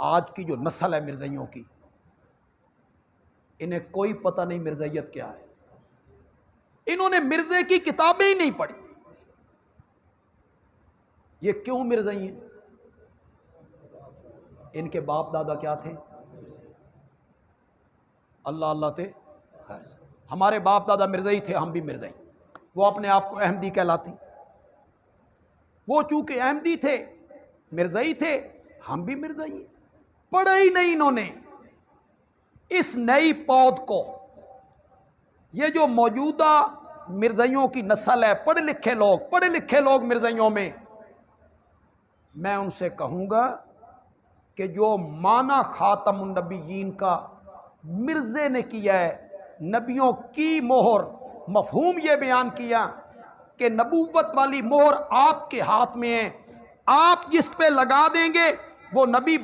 آج کی جو نسل ہے مرزائیوں کی، انہیں کوئی پتہ نہیں مرزائیت کیا ہے، انہوں نے مرزے کی کتابیں ہی نہیں پڑھی۔ یہ کیوں مرزائی ہیں؟ ان کے باپ دادا کیا تھے؟ اللہ اللہ تھے خیر سے۔ ہمارے باپ دادا مرزائی تھے، ہم بھی مرزائی، وہ اپنے آپ کو احمدی کہلاتے ہیں۔ وہ چونکہ احمدی تھے، مرزائی تھے، ہم بھی مرزائی ہیں۔ پڑھا ہی نہیں انہوں نے اس نئی پود کو۔ یہ جو موجودہ مرزائیوں کی نسل ہے، پڑھے لکھے لوگ مرزائیوں میں ان سے کہوں گا کہ جو معنی خاتم النبیین کا مرزے نے کیا ہے، نبیوں کی مہر، مفہوم یہ بیان کیا کہ نبوت والی مہر آپ کے ہاتھ میں ہے، آپ جس پہ لگا دیں گے وہ نبی بن